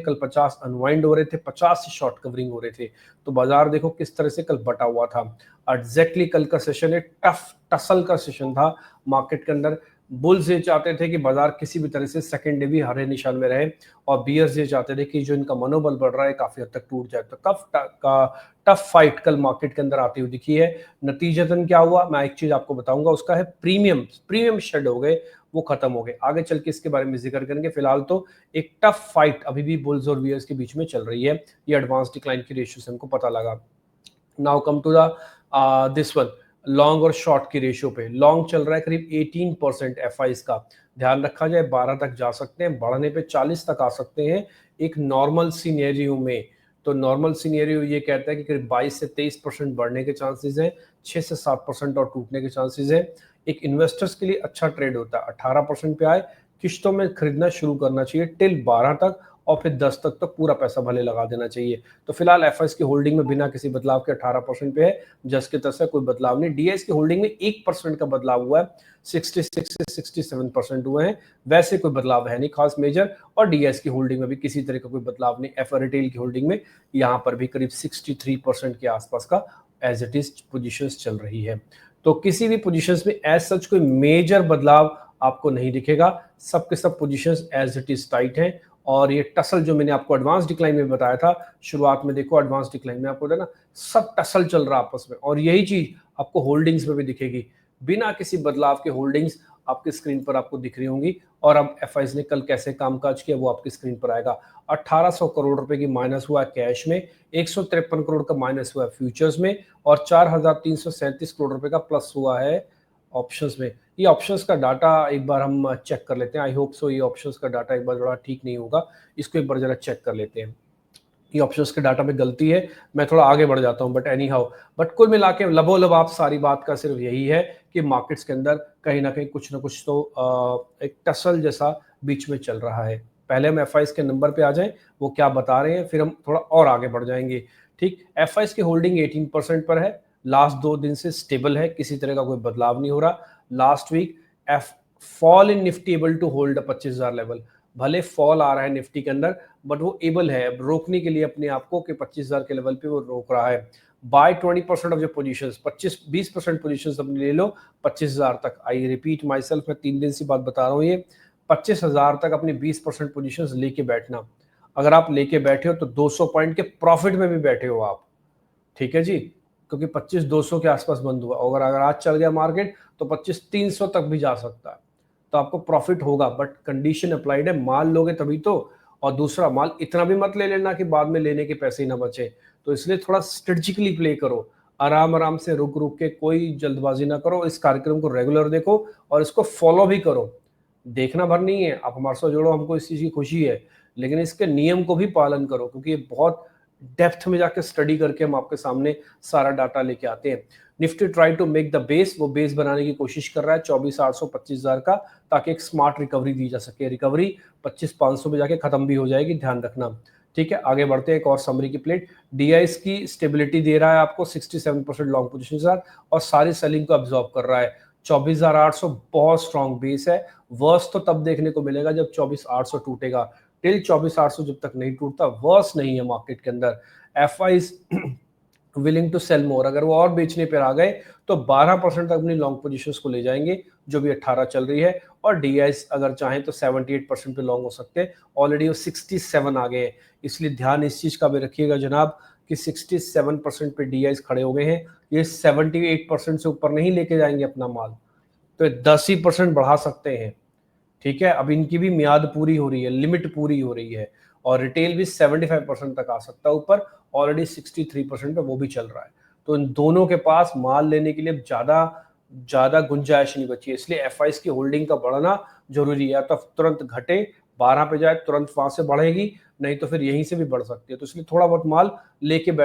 कल 50 अनवाइंड हो रहे थे, 50 से शॉर्ट कवरिंग हो रहे थे। तो बाजार देखो किस तरह से कल बटा हुआ था। एग्जैक्टली कल का सेशन एक टफ टसल का सेशन था मार्केट के अंदर। बुल्स ये चाहते थे कि बाजार किसी भी तरह से सेकेंड डे भी हरे निशान में रहे, और बियर्स ये चाहते थे कि जो इनका मनोबल बढ़ रहा है काफी हद तक टूट जाए। तो टफ फाइट कल मार्केट के अंदर आती हुई दिखी है। नतीजतन क्या हुआ, मैं एक चीज आपको बताऊंगा, उसका है प्रीमियम शेड हो गए, वो खत्म हो गए। आगे चल के इसके बारे में जिक्र करेंगे। फिलहाल तो एक टफ फाइट अभी भी बुल्स और बियर्स के बीच में चल रही है। ये एडवांस डिक्लाइन की रेशियो से हमको पता लगा। Now come to the this one, long और शॉर्ट की रेशियो पे। लॉन्ग चल रहा है करीब 18% एफआईज का। ध्यान रखा जाए 12 तक जा सकते हैं, बढ़ने पे 40 तक आ सकते हैं एक नॉर्मल सिनेरियो में। तो नॉर्मल सिनेरियो ये कहता है कि करीब 22 से 23% बढ़ने के चांसेस हैं, 6 से 7% और टूटने के चांसेस हैं। एक इन्वेस्टर्स के लिए अच्छा ट्रेड होता है। 18% पे आए, किश्तों में खरीदना शुरू करना चाहिए टिल 12 तक, और फिर 10 तक तो पूरा पैसा भले लगा देना चाहिए। तो फिलहाल एफआईएस की होल्डिंग में बिना किसी बदलाव के 18% पे है, जस के तस है, कोई बदलाव नहीं। डीआईएस की होल्डिंग में 1% का बदलाव हुआ है, 66 से 67% हुए हैं, वैसे कोई बदलाव है नहीं खास मेजर। और डीआईएस की होल्डिंग में भी किसी तरह का कोई बदलाव नहीं। एफ रिटेल की होल्डिंग में यहाँ पर भी करीब 63% के आसपास का एज इट इज पोजिशन चल रही है। तो किसी भी पोजिशन में एज सच कोई मेजर बदलाव आपको नहीं दिखेगा, सबके सब position as it is tight है। और ये टसल जो मैंने आपको एडवांस डिक्लाइन में बताया था शुरुआत में, देखो एडवांस डिक्लाइन में आपको ना सब टसल चल रहा आपस में, और यही चीज आपको होल्डिंग्स में भी दिखेगी। बिना किसी बदलाव के होल्डिंग्स आपकी स्क्रीन पर आपको दिख रही होंगी। और अब एफआईज ने कल कैसे कामकाज किया वो आपकी स्क्रीन पर आएगा। 1800 करोड़ रुपए की माइनस हुआ कैश में, 153 करोड़ का माइनस हुआ फ्यूचर्स में, और 4337 करोड़ रुपए का प्लस हुआ है ऑप्शंस में। ये ऑप्शंस का डाटा एक बार हम चेक कर लेते हैं। आई होप सो ये ऑप्शंस का डाटा एक बार थोड़ा ठीक नहीं होगा, इसको एक बार जरा चेक कर लेते हैं। ये ऑप्शंस के डाटा में गलती है, मैं थोड़ा आगे बढ़ जाता हूं, बट एनी हाउ, बट कुल मिला के लबोलब आप सारी बात का सिर्फ यही है कि मार्केट्स के अंदर कहीं ना कहीं कुछ ना कुछ तो एक टसल जैसा बीच में चल रहा है। पहले हम एफआईएस के नंबर पे आ जाएं, वो क्या बता रहे हैं, फिर हम थोड़ा और आगे बढ़ जाएंगे। ठीक, एफआईएस की होल्डिंग 18% पर है, लास्ट 2 दिन से स्टेबल है, किसी तरह का कोई बदलाव नहीं हो रहा। Last week F fall in Nifty able to hold 25,000 level. भले फॉल आ रहा है निफ्टी के अंदर, बट वो एबल है अब रोकने के लिए अपने आप को कि 25,000 के लेवल पे वो रोक रहा है। बाय 20% ऑफ जो पोजीशंस, 25-20% पोजीशंस अपने ले लो 25,000 तक। आई रिपीट माई सेल्फ, मैं 3 दिन से बात बता रहा हूँ, ये 25,000 तक अपनी 20% पोजीशंस लेके बैठना। अगर आप लेके बैठे हो तो 200 पॉइंट के प्रॉफिट में भी बैठे हो आप, ठीक है जी, क्योंकि 25,200 के आसपास बंद हुआ। और अगर आज चल गया मार्केट तो 25,300 तक भी जा सकता है, तो आपको प्रॉफिट होगा। बट कंडीशन अप्लाइड है, माल लोगे तभी तो। और दूसरा, माल इतना भी मत ले लेना कि बाद में लेने के पैसे ही ना बचे। तो इसलिए थोड़ा स्ट्रेटेजिकली प्ले करो, आराम आराम से, रुक रुक के, कोई जल्दबाजी ना करो। इस कार्यक्रम को रेगुलर देखो और इसको फॉलो भी करो। देखना भर नहीं है, आप हमारे साथ जुड़ो, हमको इस चीज की खुशी है, लेकिन इसके नियम को भी पालन करो, क्योंकि ये बहुत डेप्थ में जाके स्टडी करके हम आपके सामने सारा डाटा लेके आते हैं। Nifty try to make the base, वो बेस बनाने की कोशिश कर रहा है 24,800 25,000 का, ताकि एक स्मार्ट रिकवरी दी जा सके। रिकवरी 25,500 में जाके खत्म भी हो जाएगी, ध्यान रखना। ठीक है, आगे बढ़ते हैं। एक और समरी की प्लेट, डीआईएस की स्टेबिलिटी दे रहा है आपको 67% लॉन्ग पोजीशन के साथ, और सारी सेलिंग को अब्जॉर्ब कर रहा है। 24,800 बहुत स्ट्रॉन्ग बेस है। वर्स तो तब देखने को मिलेगा जब 24,800 टूटेगा। टिल 24,800 जब तक नहीं टूटता, वर्स नहीं है मार्केट के अंदर। If I willing to sell more, अगर वो और बेचने पर आ गए तो 12% तक अपनी लॉन्ग पोजीशंस को ले जाएंगे, जो भी 18 चल रही है। और डीआईएस अगर चाहें तो 78% पे लॉन्ग हो सकते हैं, ऑलरेडी वो 67 आ गए हैं। इसलिए ध्यान इस चीज का भी रखिएगा जनाब कि 67% पे डीआईएस खड़े हो गए हैं। ये 78% से ऊपर नहीं लेके जाएंगे अपना माल, तो 10% बढ़ा सकते हैं। ठीक है, अब इनकी भी मियाद पूरी हो रही है, लिमिट पूरी हो रही है, और रिटेल भी 75% तक आ सकता है ऊपर, ऑलरेडी 63% पे वो भी चल रहा है। तो इन दोनों के पास माल लेने के लिए ज्यादा ज्यादा गुंजाइश नहीं बची है। इसलिए एफआईएस की होल्डिंग का बढ़ना जरूरी है, या तो तुरंत घटे 12 पे जाए तुरंत वहां से बढ़ेगी, नहीं तो फिर यहीं से भी बढ़ सकती है। तो इसलिए थोड़ा बहुत माल लेके बैठ